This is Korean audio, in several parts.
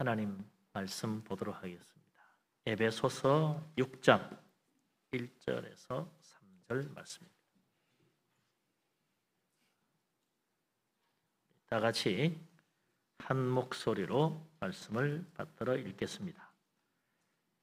하나님 말씀 보도록 하겠습니다. 에베소서 6장 1절에서 3절 말씀입니다. 다 같이 한 목소리로 말씀을 받들어 읽겠습니다.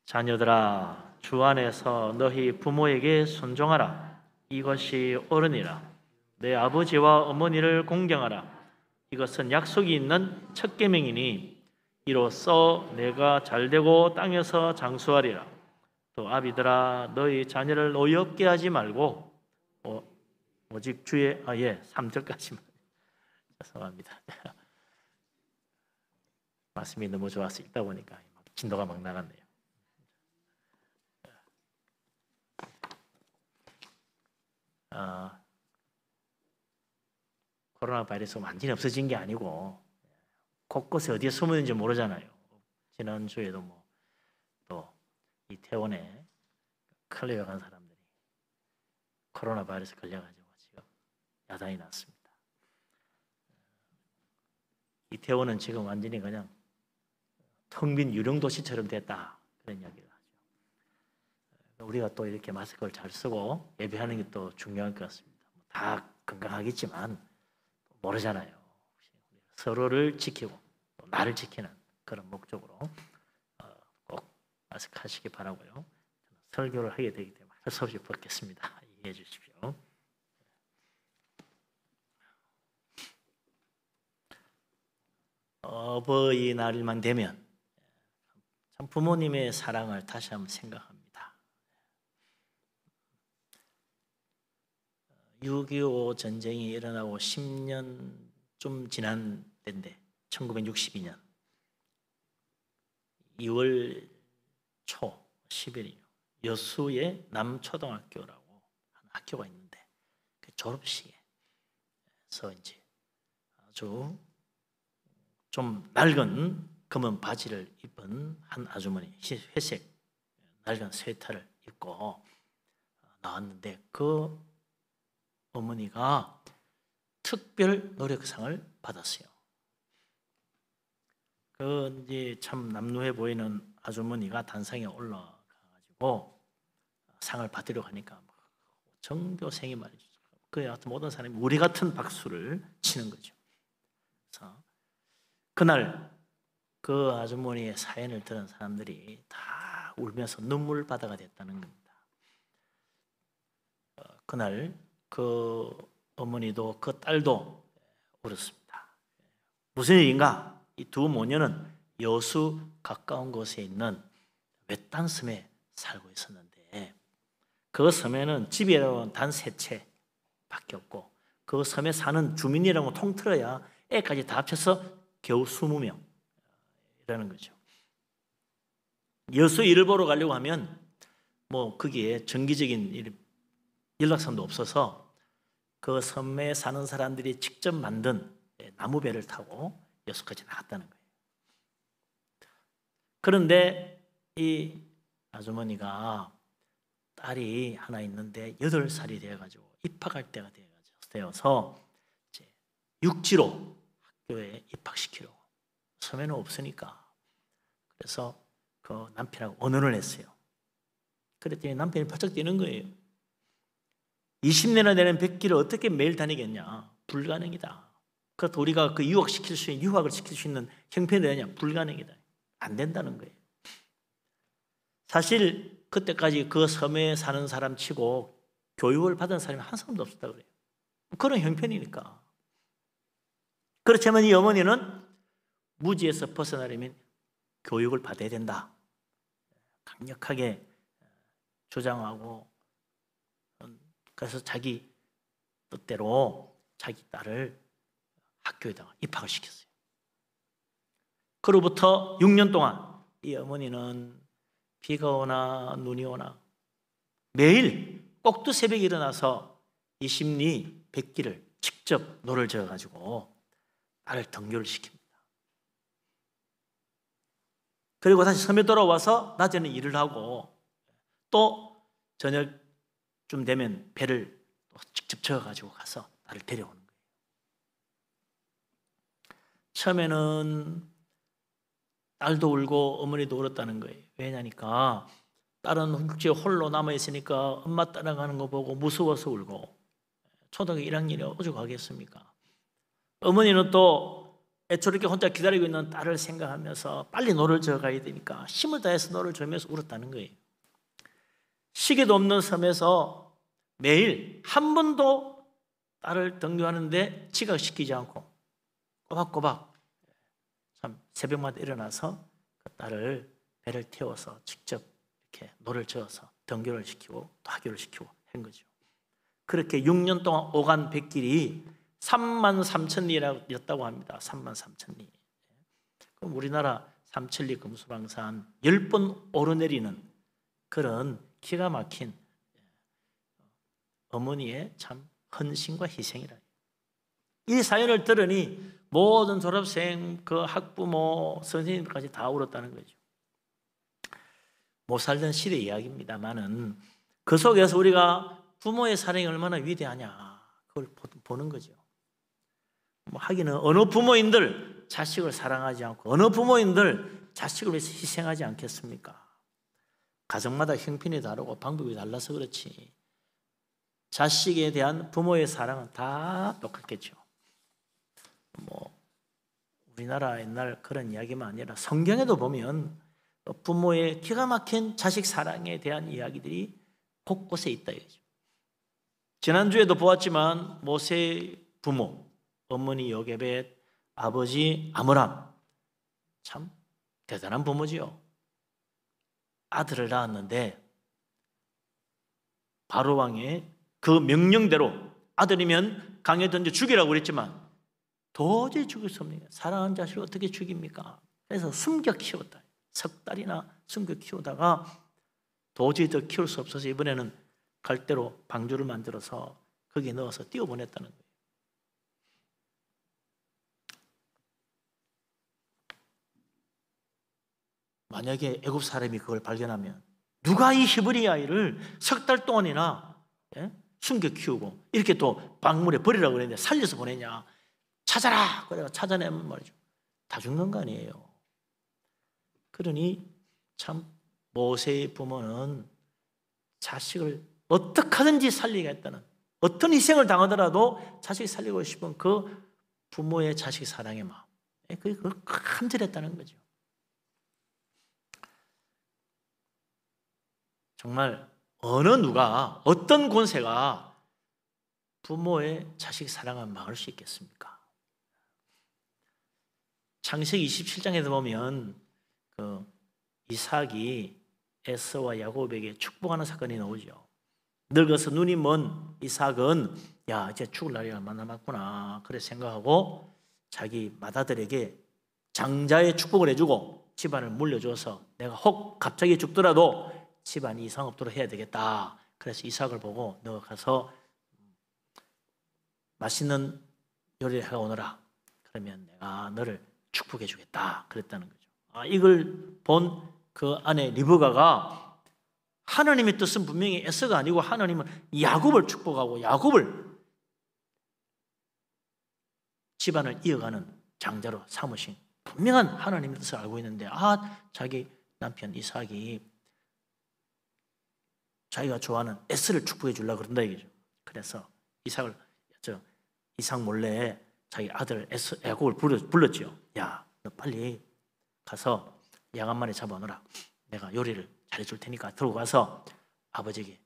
자녀들아, 주 안에서 너희 부모에게 순종하라. 이것이 옳으니라. 내 아버지와 어머니를 공경하라. 이것은 약속이 있는 첫 계명이니 이로써 내가 잘되고 땅에서 장수하리라. 또 아비들아, 너희 자녀를 어이없게 하지 말고 오직 주의 3절까지만 죄송합니다. 말씀이 너무 좋아서 읽다 보니까 진도가 막 나갔네요. 코로나 바이러스가 완전히 없어진 게 아니고 곳곳에 어디에 숨었는지 모르잖아요. 지난주에도 또 이태원에 클레어 간 사람들이 코로나 바이러스 걸려가지고 지금 야단이 났습니다. 이태원은 지금 완전히 그냥 텅 빈 유령도시처럼 됐다, 그런 이야기를 하죠. 우리가 또 이렇게 마스크를 잘 쓰고 예배하는 게 또 중요할 것 같습니다. 다 건강하겠지만 모르잖아요. 서로를 지키고 또 나를 지키는 그런 목적으로 꼭 마스크 하시기 바라고요. 설교를 하게 되기 때문에 할 수 없이 벗겠습니다. 이해해 주십시오. 어버이날만 되면 참 부모님의 사랑을 다시 한번 생각합니다. 6.25 전쟁이 일어나고 10년 좀 지난 때인데 1962년 2월 초 10일이요. 여수의 남초등학교라고 하는 학교가 있는데 그 졸업식에서 이제 아주 좀 낡은 검은 바지를 입은 한 아주머니, 회색 낡은 스웨터를 입고 나왔는데 그 어머니가 특별 노력상을 받았어요. 그 이제 참 남루해 보이는 아주머니가 단상에 올라가가지고 상을 받으려고 하니까 전교생이 말이죠. 그 하여튼 모든 사람이 우리 같은 박수를 치는 거죠. 그래서 그날 그 아주머니의 사연을 들은 사람들이 다 울면서 눈물바다가 됐다는 겁니다. 그날 그 어머니도 그 딸도 울었습니다. 무슨 일인가? 이 두 모녀는 여수 가까운 곳에 있는 외딴 섬에 살고 있었는데 그 섬에는 집이라고는 단 3채 밖에 없고 그 섬에 사는 주민이라고 통틀어야 애까지 다 합쳐서 겨우 20명 이라는 거죠. 여수 일을 보러 가려고 하면 거기에 정기적인 연락선도 없어서 그 섬에 사는 사람들이 직접 만든 나무배를 타고 여수까지 나갔다는 거예요. 그런데 이 아주머니가 딸이 하나 있는데 8살이 되어가지고 입학할 때가 되어서 이제 육지로 학교에 입학시키려고, 섬에는 없으니까. 그래서 그 남편하고 언언을 했어요. 그랬더니 남편이 바짝 뛰는 거예요. 20년이나 되는 백기를 어떻게 매일 다니겠냐? 불가능이다. 그렇다고 우리가 그 유학을 시킬 수 있는 형편이 되냐? 불가능이다. 안 된다는 거예요. 사실 그때까지 그 섬에 사는 사람 치고 교육을 받은 사람이 한 사람도 없었다고 그래요. 그런 형편이니까. 그렇지만 이 어머니는 무지에서 벗어나려면 교육을 받아야 된다. 강력하게 주장하고, 그래서 자기 뜻대로 자기 딸을 학교에다가 입학을 시켰어요. 그로부터 6년 동안 이 어머니는 비가 오나 눈이 오나 매일 꼭두 새벽에 일어나서 이 심리 백기를 직접 노를 저어가지고 딸을 등교를 시킵니다. 그리고 다시 섬에 돌아와서 낮에는 일을 하고 또 저녁쯤 되면 배를 또 직접 저어가지고 가서 딸을 데려오는 거예요. 처음에는 딸도 울고 어머니도 울었다는 거예요. 왜냐니까 딸은 육지에 홀로 남아있으니까 엄마 따라가는 거 보고 무서워서 울고, 초등학교 1학년이 오죽하겠습니까? 어머니는 또 애초롭게 혼자 기다리고 있는 딸을 생각하면서 빨리 노를 저어가야 되니까 힘을 다해서 노를 저으면서 울었다는 거예요. 시계도 없는 섬에서 매일 한 번도 딸을 등교하는데 지각시키지 않고 꼬박꼬박 참 새벽마다 일어나서 그 딸을 배를 태워서 직접 이렇게 노를 저어서 등교를 시키고 또 학교를 시키고 한 거죠. 그렇게 6년 동안 오간 백길이 33,000리였다고 합니다. 33,000리. 그럼 우리나라 삼천리 금수방산 10번 오르내리는 그런 기가 막힌 어머니의 참 헌신과 희생이라. 이 사연을 들으니 모든 졸업생, 그 학부모, 선생님들까지 다 울었다는 거죠. 못 살던 시대 이야기입니다만은 그 속에서 우리가 부모의 사랑이 얼마나 위대하냐 그걸 보는 거죠. 뭐 하기는 어느 부모인들 자식을 사랑하지 않고 어느 부모인들 자식을 위해서 희생하지 않겠습니까? 가정마다 형편이 다르고 방법이 달라서 그렇지 자식에 대한 부모의 사랑은 다 똑같겠죠. 뭐 우리나라 옛날 그런 이야기만 아니라 성경에도 보면 부모의 기가 막힌 자식 사랑에 대한 이야기들이 곳곳에 있다 이거죠. 지난주에도 보았지만 모세의 부모, 어머니 요게벳, 아버지 아므람, 참 대단한 부모지요. 아들을 낳았는데 바로 왕의 그 명령대로 아들이면 강에 던져 죽이라고 그랬지만 도저히 죽일 수 없는 거예요. 사랑하는 자식을 어떻게 죽입니까? 그래서 숨겨 키웠다. 석 달이나 숨겨 키우다가 도저히 더 키울 수 없어서 이번에는 갈대로 방주를 만들어서 거기에 넣어서 띄워보냈다는 거예요. 만약에 애굽 사람이 그걸 발견하면 누가 이 히브리 아이를 석 달 동안이나 숨겨 키우고 이렇게 또 방물에 버리라고 그랬는데 살려서 보내냐, 찾아라! 그래가 찾아내면 말이죠. 다 죽는 거 아니에요. 그러니 참 모세의 부모는 자식을 어떻게 하든지 살리겠다는, 어떤 희생을 당하더라도 자식이 살리고 싶은 그 부모의 자식 사랑의 마음, 그걸 간절했다는 거죠. 정말 어느 누가, 어떤 권세가 부모의 자식 사랑을 막을 수 있겠습니까? 창세기 27장에도 보면 그 이삭이 에서와 야곱에게 축복하는 사건이 나오죠. 늙어서 눈이 먼 이삭은 야 이제 죽을 날이 얼마 남았구나 그래 생각하고 자기 맏아들에게 장자의 축복을 해주고 집안을 물려줘서 내가 혹 갑자기 죽더라도 집안이 이상 없도록 해야 되겠다. 그래서 이삭을 보고 너 가서 맛있는 요리를 해오너라. 그러면 내가 너를 축복해 주겠다. 그랬다는 거죠. 이걸 본 그 아내 리브가가 하나님의 뜻은 분명히 에서가 아니고 하나님은 야곱을 축복하고 야곱을 집안을 이어가는 장자로 삼으신 분명한 하나님의 뜻을 알고 있는데 자기 남편 이삭이 자기가 좋아하는 에스를 축복해 주려고 그런다 이거죠. 그래서 이삭 몰래 자기 아들 야곱을 불렀죠. 야, 너 빨리 가서 양 한 마리 잡아오너라. 내가 요리를 잘해줄 테니까 들고 가서 아버지에게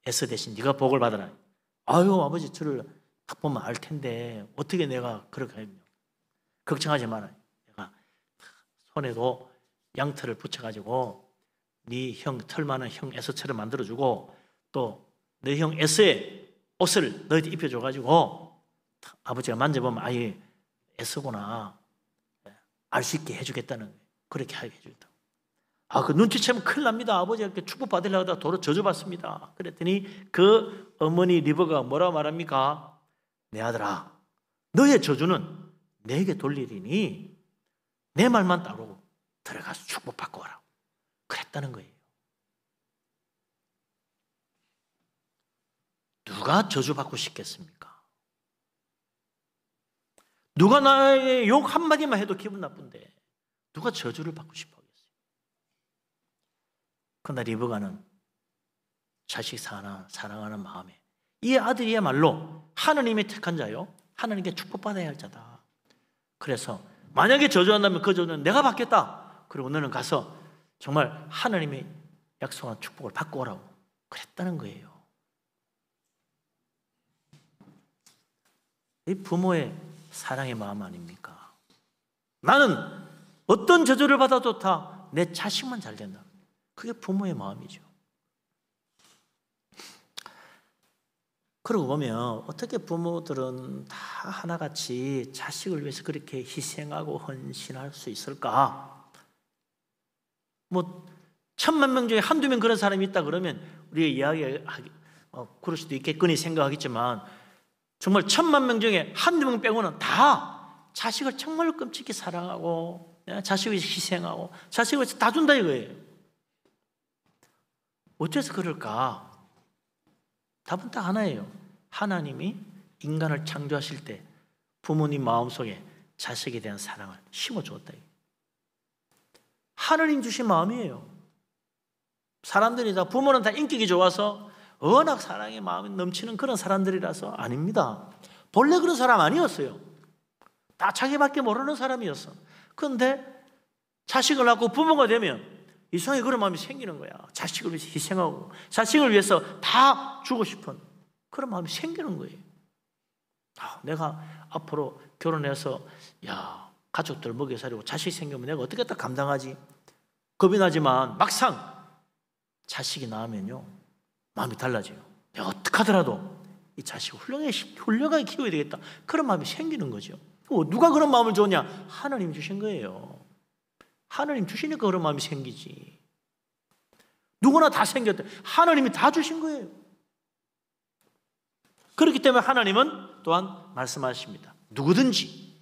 에스 대신 네가 복을 받아라. 아유 아버지 저를 딱 보면 알 텐데 어떻게 내가 그렇게 하냐. 걱정하지 마라. 내가 손에도 양털을 붙여가지고 네 형 털 많은 형 에스처럼 만들어주고 또 네 형 에스의 옷을 너희들 입혀줘가지고 아버지가 만져보면 아예 에스구나 알 수 있게 해주겠다는 거예요. 그렇게 하게 해주겠다. 그 눈치채면 큰일 납니다. 아버지가 이렇게 축복받으려고 하다가 도로 저주받습니다. 그랬더니 그 어머니 리버가 뭐라 말합니까? 내 아들아, 너의 저주는 내게 돌리리니 내 말만 따르고 들어가서 축복받고 와라. 그랬다는 거예요. 누가 저주받고 싶겠습니까? 누가 나의 욕 한마디만 해도 기분 나쁜데 누가 저주를 받고 싶어 하겠어요? 그러나 리브가는 자식 사랑하는 마음에 이 아들이야말로 하나님의 택한 자요, 하나님께 축복받아야 할 자다. 그래서 만약에 저주한다면 그 저주는 내가 받겠다. 그리고 너는 가서 정말 하나님의 약속한 축복을 받고 오라고 그랬다는 거예요. 이 부모의 사랑의 마음 아닙니까? 나는 어떤 저주를 받아도 다 내 자식만 잘 된다. 그게 부모의 마음이죠. 그러고 보면 어떻게 부모들은 다 하나같이 자식을 위해서 그렇게 희생하고 헌신할 수 있을까? 뭐 1000만 명 중에 한두 명 그런 사람이 있다 그러면 우리가 이야기하기 그럴 수도 있겠거니 생각하겠지만, 정말 1000만 명 중에 한두 명 빼고는 다 자식을 정말로 끔찍히 사랑하고 자식을 위해서 희생하고 자식을 위해서 다 준다 이거예요. 어째서 그럴까? 답은 딱 하나예요. 하나님이 인간을 창조하실 때 부모님 마음속에 자식에 대한 사랑을 심어주었다. 하나님 주신 마음이에요. 사람들이 다, 부모는 다 인격이 좋아서 워낙 사랑의 마음이 넘치는 그런 사람들이라서 아닙니다. 본래 그런 사람 아니었어요. 다 자기밖에 모르는 사람이었어. 그런데 자식을 낳고 부모가 되면 이상하게 그런 마음이 생기는 거야. 자식을 위해서 희생하고 자식을 위해서 다 주고 싶은 그런 마음이 생기는 거예요. 내가 앞으로 결혼해서 가족들 먹여 살리고 자식 생기면 내가 어떻게 다 감당하지? 겁이 나지만 막상 자식이 나오면요, 마음이 달라져요. 내가 어떻게 하더라도 이 자식을 훌륭하게 키워야 되겠다. 그런 마음이 생기는 거죠. 누가 그런 마음을 줬냐? 하나님 주신 거예요. 하나님 주시니까 그런 마음이 생기지. 누구나 다 생겼대. 하나님이 다 주신 거예요. 그렇기 때문에 하나님은 또한 말씀하십니다. 누구든지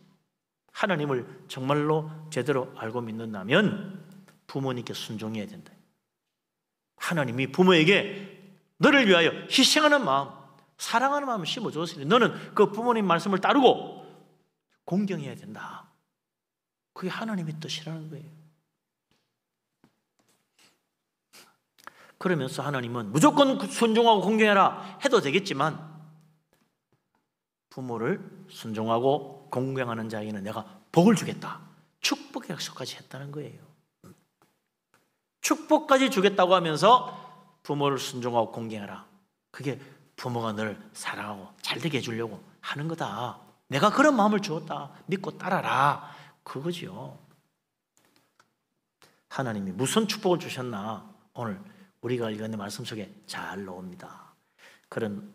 하나님을 정말로 제대로 알고 믿는다면 부모님께 순종해야 된다. 하나님이 부모에게 너를 위하여 희생하는 마음, 사랑하는 마음을 심어줬으니 너는 그 부모님 말씀을 따르고 공경해야 된다. 그게 하나님의 뜻이라는 거예요. 그러면서 하나님은 무조건 순종하고 공경해라 해도 되겠지만, 부모를 순종하고 공경하는 자에게는 내가 복을 주겠다, 축복의 약속까지 했다는 거예요. 축복까지 주겠다고 하면서 부모를 순종하고 공경하라, 그게 부모가 널 사랑하고 잘되게 해주려고 하는 거다. 내가 그런 마음을 주었다, 믿고 따라라, 그거지요. 하나님이 무슨 축복을 주셨나 오늘 우리가 읽은 말씀 속에 잘 나옵니다. 그런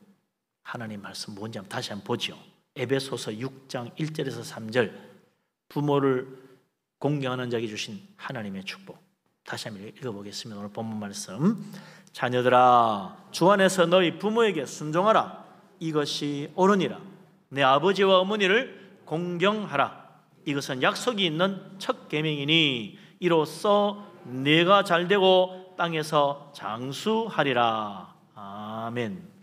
하나님 말씀 뭔지 다시 한번 보죠. 에베소서 6장 1절에서 3절, 부모를 공경하는 자에게 주신 하나님의 축복 다시 한번 읽어보겠습니다. 오늘 본문 말씀, 자녀들아 주 안에서 너희 부모에게 순종하라. 이것이 옳으니라. 내 아버지와 어머니를 공경하라. 이것은 약속이 있는 첫 계명이니 이로써 네가 잘되고 땅에서 장수하리라. 아멘.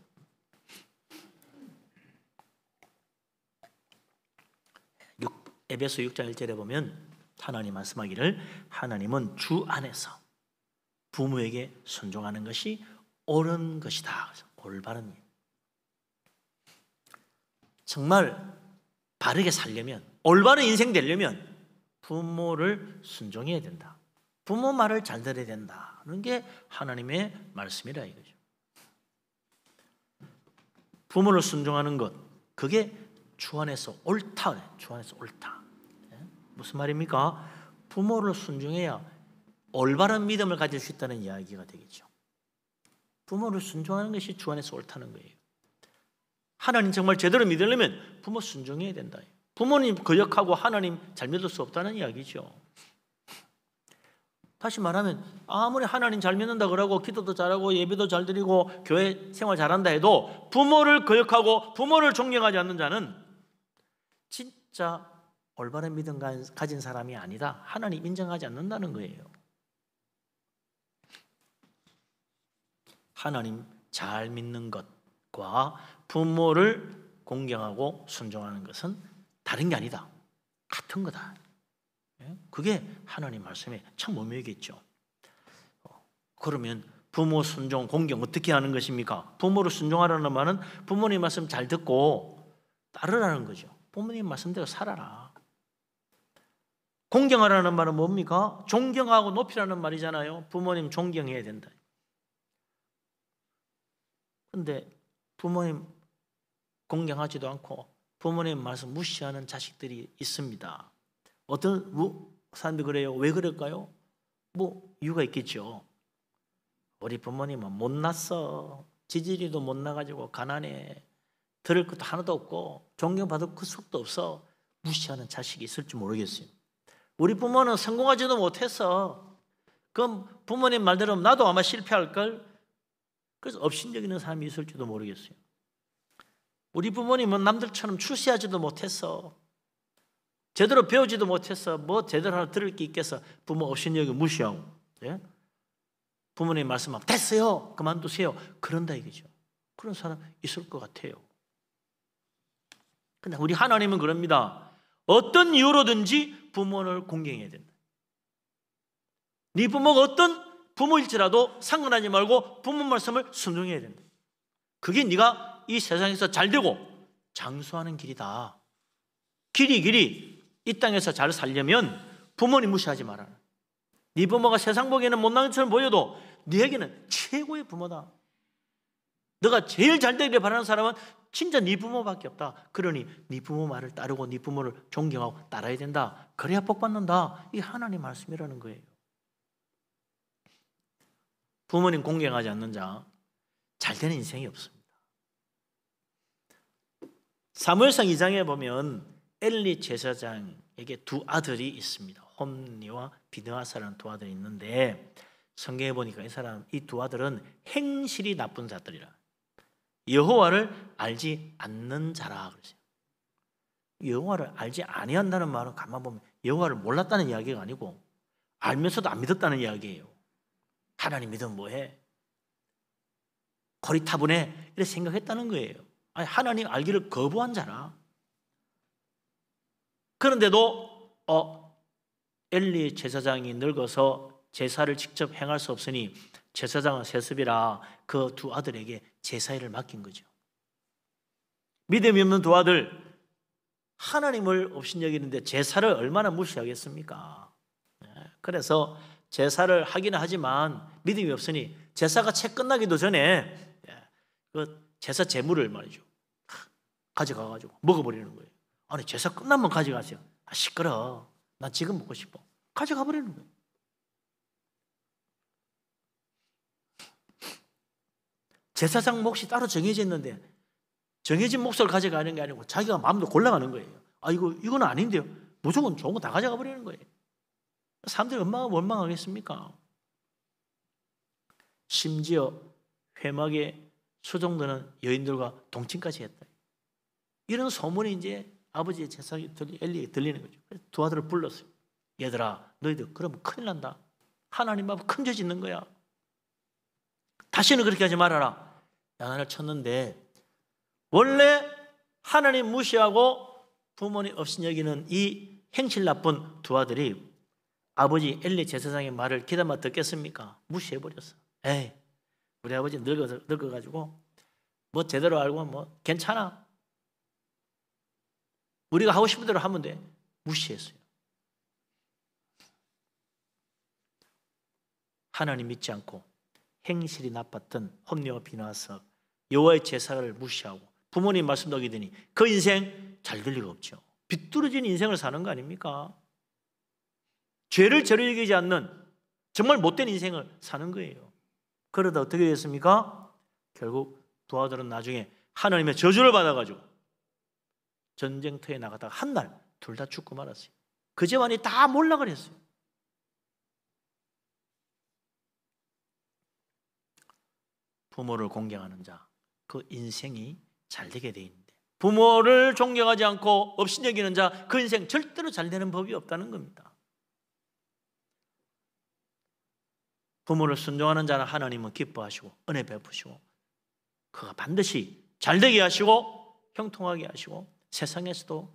에베소 6장 1절에 보면 하나님 말씀하기를 하나님은 주 안에서 부모에게 순종하는 것이 옳은 것이다. 올바른 일. 정말 바르게 살려면, 올바른 인생 되려면 부모를 순종해야 된다. 부모 말을 잘 들어야 된다는 게 하나님의 말씀이라 이거죠. 부모를 순종하는 것, 그게 주 안에서 옳다. 주 안에서 옳다. 무슨 말입니까? 부모를 순종해야 올바른 믿음을 가질 수 있다는 이야기가 되겠죠. 부모를 순종하는 것이 주 안에서 옳다는 거예요. 하나님 정말 제대로 믿으려면 부모 순종해야 된다. 부모님 거역하고 하나님 잘 믿을 수 없다는 이야기죠. 다시 말하면 아무리 하나님 잘 믿는다 그러고 기도도 잘하고 예배도 잘 드리고 교회 생활 잘한다 해도 부모를 거역하고 부모를 존경하지 않는 자는 진짜 올바른 믿음 가진 사람이 아니다. 하나님 인정하지 않는다는 거예요. 하나님 잘 믿는 것과 부모를 공경하고 순종하는 것은 다른 게 아니다. 같은 거다. 그게 하나님 말씀의 참 의미겠죠. 그러면 부모 순종, 공경 어떻게 하는 것입니까? 부모를 순종하라는 말은 부모님 말씀 잘 듣고 따르라는 거죠. 부모님 말씀대로 살아라. 공경하라는 말은 뭡니까? 존경하고 높이라는 말이잖아요. 부모님 존경해야 된다. 그런데 부모님 공경하지도 않고 부모님 말씀 무시하는 자식들이 있습니다. 어떤 사람들 그래요? 왜 그럴까요? 뭐 이유가 있겠죠. 우리 부모님은 못났어. 지지리도 못 나가지고 가난해. 들을 것도 하나도 없고 존경받을 그 속도 없어. 무시하는 자식이 있을지 모르겠어요. 우리 부모는 성공하지도 못했어. 그럼 부모님 말대로 나도 아마 실패할걸. 그래서 업신여기는 사람이 있을지도 모르겠어요. 우리 부모님은 남들처럼 출세하지도 못했어. 제대로 배우지도 못했어. 뭐 제대로 하나 들을 게 있겠어. 부모 업신여기 무시하고. 예? 부모님 말씀하면 됐어요. 그만두세요. 그런다 이거죠. 그런 사람 있을 것 같아요. 근데 우리 하나님은 그럽니다. 어떤 이유로든지 부모를 공경해야 된다. 네 부모가 어떤 부모일지라도 상관하지 말고 부모 말씀을 순종해야 된다. 그게 네가 이 세상에서 잘되고 장수하는 길이다. 길이 이 땅에서 잘 살려면 부모님 무시하지 말아라. 네 부모가 세상 보기에는 못난 것처럼 보여도 네에게는 최고의 부모다. 너가 제일 잘 되기를 바라는 사람은 진짜 네 부모밖에 없다. 그러니 네 부모 말을 따르고 네 부모를 존경하고 따라야 된다. 그래야 복 받는다. 이게 하나님 말씀이라는 거예요. 부모님 공경하지 않는 자 잘 되는 인생이 없습니다. 사무엘상 2장에 보면 엘리 제사장에게 두 아들이 있습니다. 홈니와 비느하사라는 두 아들이 있는데 성경에 보니까 이 두 아들은 행실이 나쁜 자들이라. 여호와를 알지 않는 자라 그러세요. 여호와를 알지 아니한다는 말은 가만 보면 여호와를 몰랐다는 이야기가 아니고 알면서도 안 믿었다는 이야기예요. 하나님 믿으면 뭐해? 고리타분해 이렇게 생각했다는 거예요. 아니, 하나님 알기를 거부한 자라. 그런데도 엘리 제사장이 늙어서 제사를 직접 행할 수 없으니 제사장은 세습이라 그 두 아들에게 제사일을 맡긴 거죠. 믿음이 없는 두 아들, 하나님을 업신여기는데 제사를 얼마나 무시하겠습니까? 그래서 제사를 하기는 하지만 믿음이 없으니 제사가 채 끝나기도 전에 그 제사 제물을 말이죠 가져가가지고 먹어버리는 거예요. 아니 제사 끝나면 가져가세요. 시끄러. 난 지금 먹고 싶어. 가져가 버리는 거예요. 제사장 몫이 따로 정해져 있는데 정해진 몫을 가져가는 게 아니고 자기가 마음대로 골라가는 거예요. 이건 아닌데요. 무조건 좋은 거 다 가져가 버리는 거예요. 사람들이 얼마나 원망하겠습니까? 심지어 회막에 수종드는 여인들과 동침까지 했다. 이런 소문이 이제 아버지의 제사에 엘리에게 들리는 거죠. 그래서 두 아들을 불렀어요. 얘들아, 너희들 그러면 큰일 난다. 하나님 앞에 큰 죄 짓는 거야. 다시는 그렇게 하지 말아라. 양안을 쳤는데 원래 하나님 무시하고 부모님 없인 여기는 이 행실 나쁜 두 아들이 아버지 엘리 제사장의 말을 귀담아 듣겠습니까? 무시해버렸어. 에이, 우리 아버지 늙어가지고 뭐 제대로 알고 뭐 괜찮아. 우리가 하고 싶은 대로 하면 돼. 무시했어요. 하나님 믿지 않고 행실이 나빴던 홈리와 비나하사 여호와의 제사를 무시하고 부모님 말씀도 어기더니 그 인생 잘 될 리가 없죠. 비뚤어진 인생을 사는 거 아닙니까? 죄를 저리 여기지 않는 정말 못된 인생을 사는 거예요. 그러다 어떻게 됐습니까? 결국 두 아들은 나중에 하나님의 저주를 받아가지고 전쟁터에 나가다가 한 날 둘 다 죽고 말았어요. 그 집안이 다 몰락을 했어요. 부모를 공경하는 자, 그 인생이 잘 되게 돼 있는데 부모를 존경하지 않고 업신여기는 자, 그 인생 절대로 잘 되는 법이 없다는 겁니다. 부모를 순종하는 자는 하나님은 기뻐하시고 은혜 베푸시고 그가 반드시 잘 되게 하시고 형통하게 하시고 세상에서도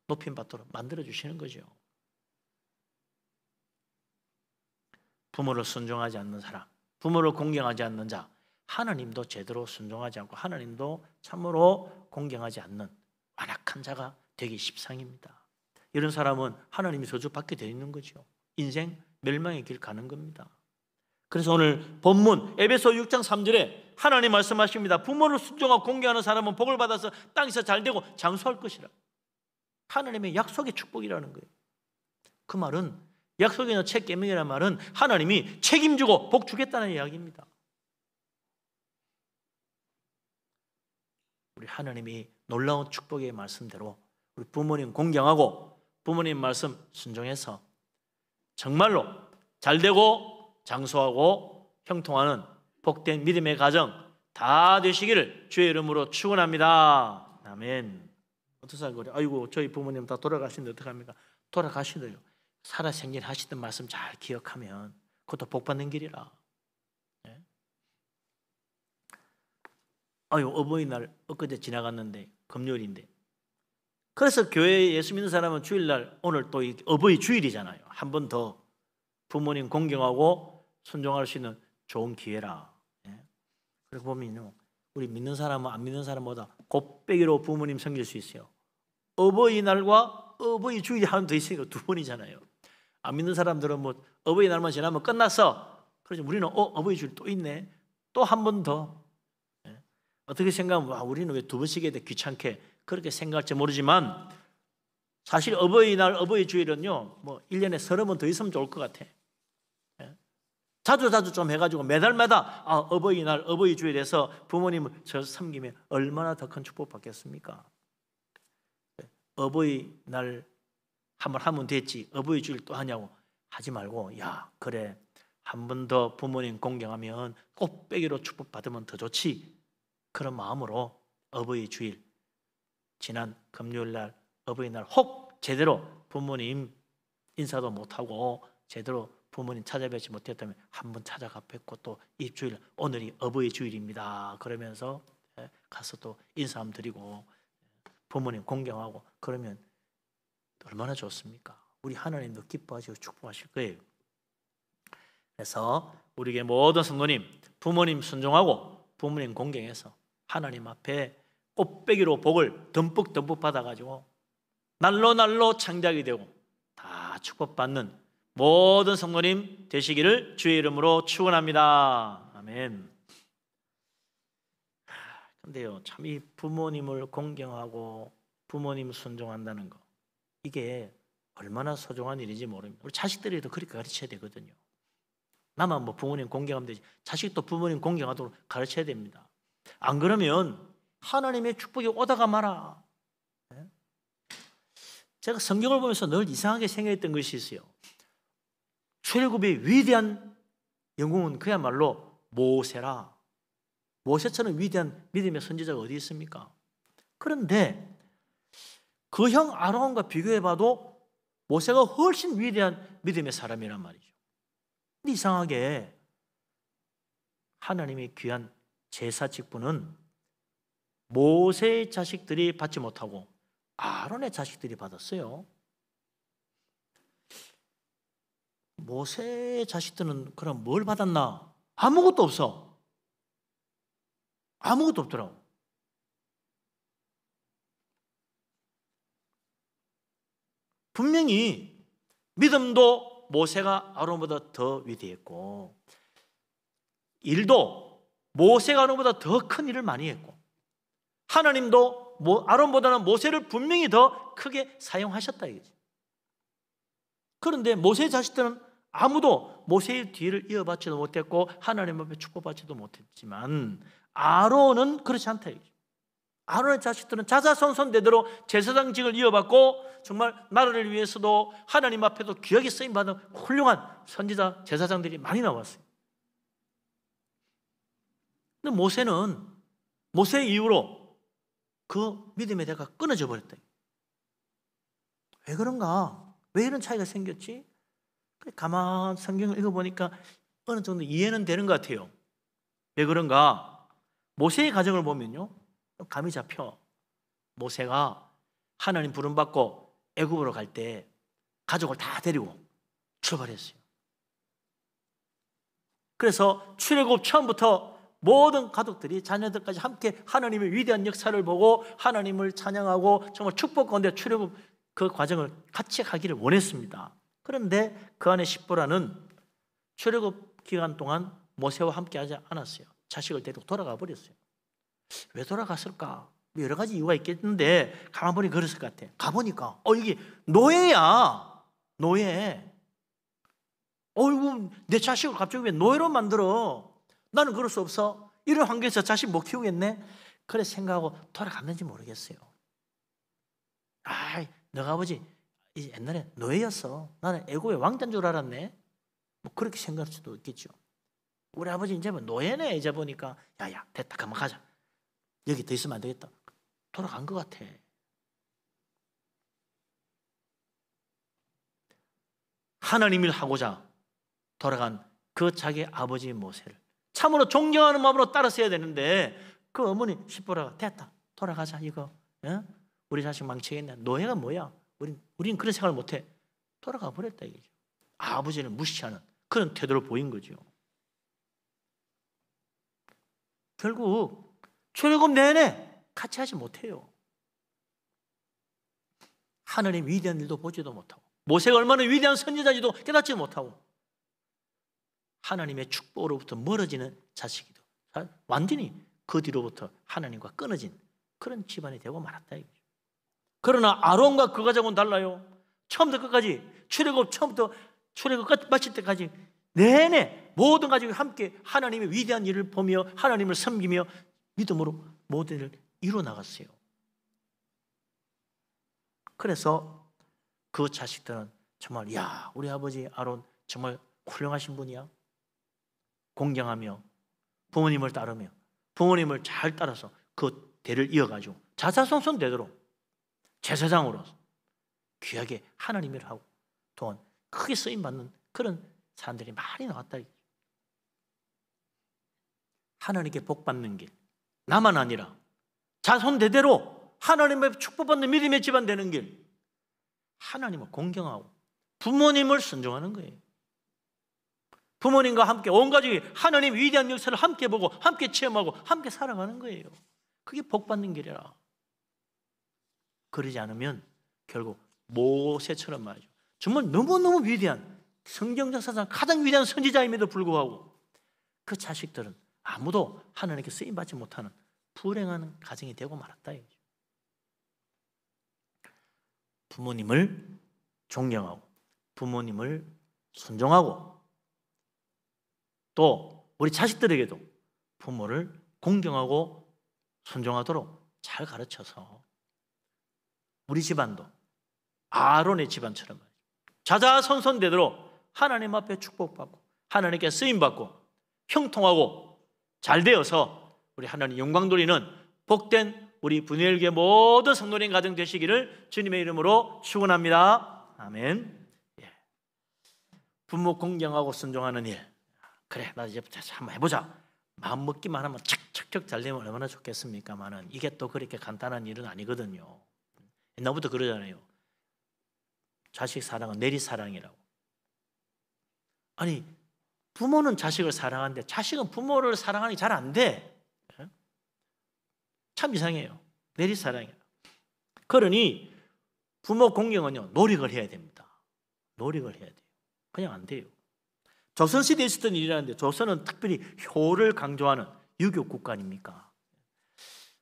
높임 받도록 만들어 주시는 거죠. 부모를 순종하지 않는 사람, 부모를 공경하지 않는 자, 하나님도 제대로 순종하지 않고 하나님도 참으로 공경하지 않는 완악한 자가 되기 십상입니다. 이런 사람은 하나님이 저주받게 되어 있는 거죠. 인생 멸망의 길 가는 겁니다. 그래서 오늘 본문 에베소 6장 3절에 하나님 말씀하십니다. 부모를 순종하고 공경하는 사람은 복을 받아서 땅에서 잘되고 장수할 것이라. 하나님의 약속의 축복이라는 거예요. 그 말은 약속이나 책 계명이라는 말은 하나님이 책임지고 복 주겠다는 이야기입니다. 우리 하나님이 놀라운 축복의 말씀대로 우리 부모님 공경하고 부모님 말씀 순종해서 정말로 잘되고 장수하고 형통하는 복된 믿음의 가정 다 되시기를 주의 이름으로 축원합니다. 아멘. 어떤 사람 그래? 아이고 저희 부모님 다 돌아가시는데 어떡합니까? 돌아가시더요. 살아 생전하시던 말씀 잘 기억하면 그것도 복 받는 길이라. 네? 아유 어버이날 엊그제 지나갔는데 금요일인데. 그래서 교회에 예수 믿는 사람은 주일날 오늘 또 어버이 주일이잖아요. 한 번 더 부모님 공경하고 순종할 수 있는 좋은 기회라. 네? 그리고 보면요, 우리 믿는 사람은 안 믿는 사람보다 곱빼기로 부모님 섬길 수 있어요. 어버이날과 어버이 주일이 한 번 더 있으니까 두 번이잖아요. 안 믿는 사람들은 뭐 어버이날만 지나면 끝났어. 그래서 우리는 어버이 주일 또 있네. 또 한 번 더. 네? 어떻게 생각하면 와, 우리는 왜 두 번씩 해야 돼? 귀찮게 그렇게 생각할지 모르지만 사실 어버이날 어버이 주일은요 뭐 1년에 30번 더 있으면 좋을 것 같아. 자주 좀 해가지고 매달마다 어버이날 어버이 주일에서 부모님을 저 섬기면 얼마나 더 큰 축복 받겠습니까? 어버이날 한번 하면 됐지 어버이 주일 또 하냐고 하지 말고 야 그래 한 번 더 부모님 공경하면 꽃배기로 축복받으면 더 좋지. 그런 마음으로 어버이 주일 지난 금요일날 어버이날 혹 제대로 부모님 인사도 못하고 제대로 부모님 찾아뵙지 못했다면 한번 찾아가 뵙고 또 이 주일 오늘이 어버이 주일입니다. 그러면서 가서 또 인사 한번 드리고 부모님 공경하고 그러면 얼마나 좋습니까? 우리 하나님도 기뻐하시고 축복하실 거예요. 그래서 우리에게 모든 성도님 부모님 순종하고 부모님 공경해서 하나님 앞에 꽃배기로 복을 듬뿍 받아가지고 날로 창작이 되고 다 축복받는 모든 성도님 되시기를 주의 이름으로 축원합니다. 아멘. 근데요, 참 이 부모님을 공경하고 부모님 순종한다는 거 이게 얼마나 소중한 일인지 모릅니다. 우리 자식들에도 그렇게 가르쳐야 되거든요. 나만 뭐 부모님 공경하면 되지 자식도 부모님 공경하도록 가르쳐야 됩니다. 안 그러면 하나님의 축복이 오다가 말아. 제가 성경을 보면서 늘 이상하게 생각했던 것이 있어요. 출애굽의 위대한 영웅은 그야말로 모세라. 모세처럼 위대한 믿음의 선지자가 어디 있습니까? 그런데 그 형 아론과 비교해봐도 모세가 훨씬 위대한 믿음의 사람이란 말이죠. 근데 이상하게 하나님의 귀한 제사 직분은 모세의 자식들이 받지 못하고 아론의 자식들이 받았어요. 모세의 자식들은 그럼 뭘 받았나? 아무것도 없어. 아무것도 없더라고. 분명히 믿음도 모세가 아론보다 더 위대했고 일도 모세가 아론보다 더 큰 일을 많이 했고 하나님도 아론보다는 모세를 분명히 더 크게 사용하셨다 이거지. 그런데 모세의 자식들은 아무도 모세의 뒤를 이어받지도 못했고 하나님 앞에 축복받지도 못했지만 아론은 그렇지 않다 이거지. 아론의 자식들은 자자손손대대로 제사장직을 이어받고 정말 나라를 위해서도 하나님 앞에도 귀하게 쓰임받은 훌륭한 선지자 제사장들이 많이 나왔어요. 근데 모세 이후로 그 믿음의 대가 끊어져 버렸다. 왜 그런가? 왜 이런 차이가 생겼지? 가만 성경을 읽어보니까 어느 정도 이해는 되는 것 같아요. 왜 그런가? 모세의 가정을 보면요 감이 잡혀. 모세가 하나님 부름받고 애굽으로 갈 때 가족을 다 데리고 출발했어요. 그래서 출애굽 처음부터 모든 가족들이 자녀들까지 함께 하나님의 위대한 역사를 보고 하나님을 찬양하고 정말 축복 가운데 출애굽 그 과정을 같이 가기를 원했습니다. 그런데 그 안에 십보라는 출애굽 기간 동안 모세와 함께 하지 않았어요. 자식을 데리고 돌아가 버렸어요. 왜 돌아갔을까? 여러 가지 이유가 있겠는데 가만 보니 그랬을 것 같아. 가보니까 이게 노예야. 노예. 어이구, 내 자식을 갑자기 왜 노예로 만들어? 나는 그럴 수 없어. 이런 환경에서 자식 못 키우겠네. 그래 생각하고 돌아갔는지 모르겠어요. 너가 아버지 옛날에 노예였어. 나는 애고의 왕자인 줄 알았네. 뭐 그렇게 생각할 수도 있겠죠. 우리 아버지 이제 뭐 노예네. 이제 보니까 야야 됐다, 그만 가자. 여기 더 있으면 안 되겠다. 돌아간 것 같아. 하나님 일 하고자 돌아간 그 자기 아버지 모세를 참으로 존경하는 마음으로 따랐어야 되는데 그 어머니 십보라가 됐다, 돌아가자. 이거 우리 자식 망치겠네. 노예가 뭐야? 우린 그런 생각을 못해. 돌아가 버렸다 이거죠. 아버지를 무시하는 그런 태도를 보인 거죠. 결국 출애굽 내내 같이 하지 못해요. 하나님 위대한 일도 보지도 못하고 모세가 얼마나 위대한 선지자인지도 깨닫지 못하고 하나님의 축복으로부터 멀어지는 자식이도 완전히 그 뒤로부터 하나님과 끊어진 그런 집안이 되고 말았다 이거죠. 그러나 아론과 그 가족은 달라요. 처음부터 끝까지 출애굽 처음부터 출애굽 끝 마칠 때까지 내내 모든 가족이 함께 하나님의 위대한 일을 보며 하나님을 섬기며 믿음으로 모든 일을 이루어 나갔어요. 그래서 그 자식들은 정말 야, 우리 아버지 아론 정말 훌륭하신 분이야. 공경하며 부모님을 따르며 부모님을 잘 따라서 그 대를 이어가지고 자자손손 대대로 제사장으로서 귀하게 하나님 일을 하고 또한 크게 쓰임받는 그런 사람들이 많이 나왔다. 하나님께 복받는 길, 나만 아니라 자손 대대로 하나님의 축복받는 믿음의 집안 되는 길, 하나님을 공경하고 부모님을 순종하는 거예요. 부모님과 함께 온 가족이 하나님 위대한 역사를 함께 보고 함께 체험하고 함께 살아가는 거예요. 그게 복받는 길이라. 그러지 않으면 결국 모세처럼 말이죠. 정말 너무너무 위대한 성경 역사상 가장 위대한 선지자임에도 불구하고 그 자식들은 아무도 하나님께 쓰임받지 못하는 불행한 가정이 되고 말았다 이거죠. 부모님을 존경하고 부모님을 순종하고 또 우리 자식들에게도 부모를 공경하고 순종하도록 잘 가르쳐서 우리 집안도 아론의 집안처럼 자자손손대대로 하나님 앞에 축복받고 하나님께 쓰임받고 형통하고 잘 되어서 우리 하나님 영광 돌리는 복된 우리 분열교회 모든 성도님 가정 되시기를 주님의 이름으로 축원합니다. 아멘. 부모 공경하고 순종하는 일. 그래, 나 이제부터 한번 해보자. 마음 먹기만 하면 척척척 잘 되면 얼마나 좋겠습니까만은 이게 또 그렇게 간단한 일은 아니거든요. 옛날부터 그러잖아요. 자식 사랑은 내리사랑이라고. 아니, 부모는 자식을 사랑하는데 자식은 부모를 사랑하는 게 잘 안 돼. 참 이상해요. 내리사랑이에요. 그러니 부모 공경은요, 노력을 해야 됩니다. 노력을 해야 돼요. 그냥 안 돼요. 조선시대에 있었던 일이라는데 조선은 특별히 효를 강조하는 유교 국가 아닙니까?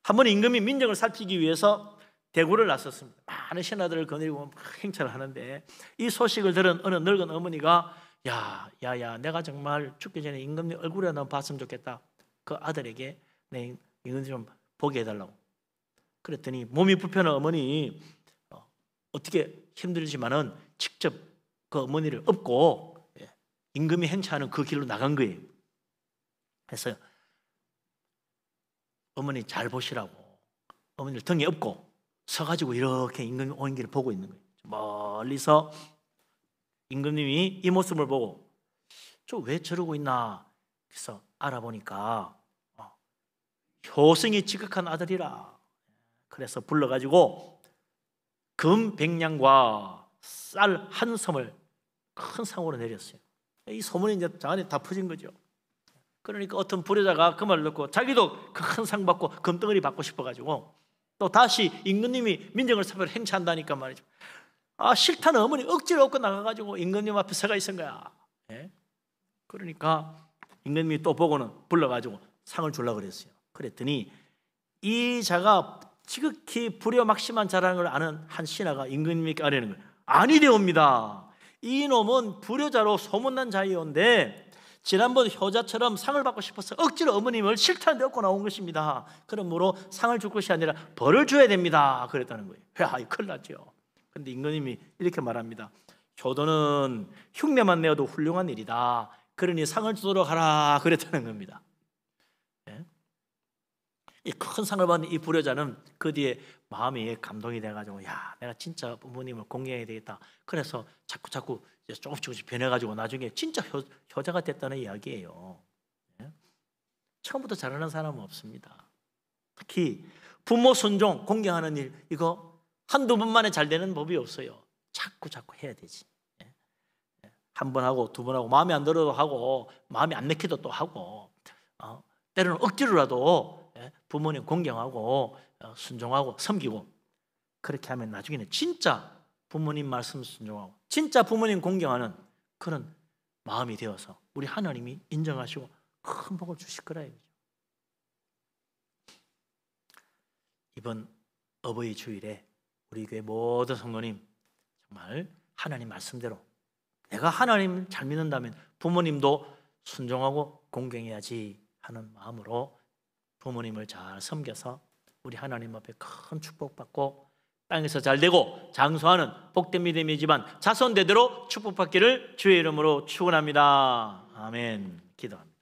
한 번 임금이 민정을 살피기 위해서 대구를 나섰습니다. 많은 신하들을 거느리고 행차를 하는데 이 소식을 들은 어느 늙은 어머니가 야야야, 내가 정말 죽기 전에 임금님 얼굴에 한번 봤으면 좋겠다. 그 아들에게 내 임금님 좀 보게 해달라고. 그랬더니 몸이 불편한 어머니 어떻게 힘들지만은 직접 그 어머니를 업고 임금이 행차하는 그 길로 나간 거예요. 그래서 어머니 잘 보시라고 어머니를 등에 업고 서가지고 이렇게 임금이 오는 길을 보고 있는 거예요. 멀리서 임금님이 이 모습을 보고 저 왜 저러고 있나 그래서 알아보니까 효성이 지극한 아들이라. 그래서 불러가지고 금 100냥과 쌀 한 섬을 큰 상으로 내렸어요. 이 소문이 이제 저 안에 다 퍼진 거죠. 그러니까 어떤 불효자가 그 말을 듣고 자기도 큰 상 받고 금덩어리 받고 싶어가지고 또 다시 임금님이 민정을 사표를 행차한다니까 말이죠. 싫다는 어머니 억지로 얻고 나가가지고 임금님 앞에 서가 있은 거야. 예? 그러니까 임금님이 또 보고는 불러가지고 상을 주려고 그랬어요. 그랬더니 이 자가 지극히 불효막심한 자라는 걸 아는 한 신하가 임금님께 아뢰는 거예요. 아니되옵니다. 이놈은 불효자로 소문난 자이온데 지난번 효자처럼 상을 받고 싶어서 억지로 어머님을 싫다는데 얻고 나온 것입니다. 그러므로 상을 줄 것이 아니라 벌을 줘야 됩니다. 그랬다는 거예요. 큰일 났죠. 그런데 임금님이 이렇게 말합니다. 효도는 흉내만 내어도 훌륭한 일이다. 그러니 상을 주도록 하라. 그랬다는 겁니다. 이 큰 상을 받는 이 불효자는 그 뒤에 마음이 감동이 돼가지고 내가 진짜 부모님을 공경해야 되겠다. 그래서 자꾸 조금씩 변해가지고 나중에 진짜 효자가 됐다는 이야기예요. 처음부터 잘하는 사람은 없습니다. 특히 부모 순종 공경하는 일, 이거 한두 번만에 잘 되는 법이 없어요. 자꾸 해야 되지. 한 번 하고 두 번 하고 마음에 안 들어도 하고 마음에 안 내켜도 또 하고 때로는 억지로라도 부모님 공경하고 순종하고 섬기고 그렇게 하면 나중에는 진짜 부모님 말씀 순종하고 진짜 부모님 공경하는 그런 마음이 되어서 우리 하나님이 인정하시고 큰 복을 주실 거라 이거죠. 이번 어버이 주일에 우리 교회 모든 성도님 정말 하나님 말씀대로 내가 하나님 잘 믿는다면 부모님도 순종하고 공경해야지 하는 마음으로 부모님을 잘 섬겨서 우리 하나님 앞에 큰 축복받고 땅에서 잘 되고 장수하는 복된 믿음의 집안 자손 대대로 축복받기를 주의 이름으로 축원합니다. 아멘. 기도합니다.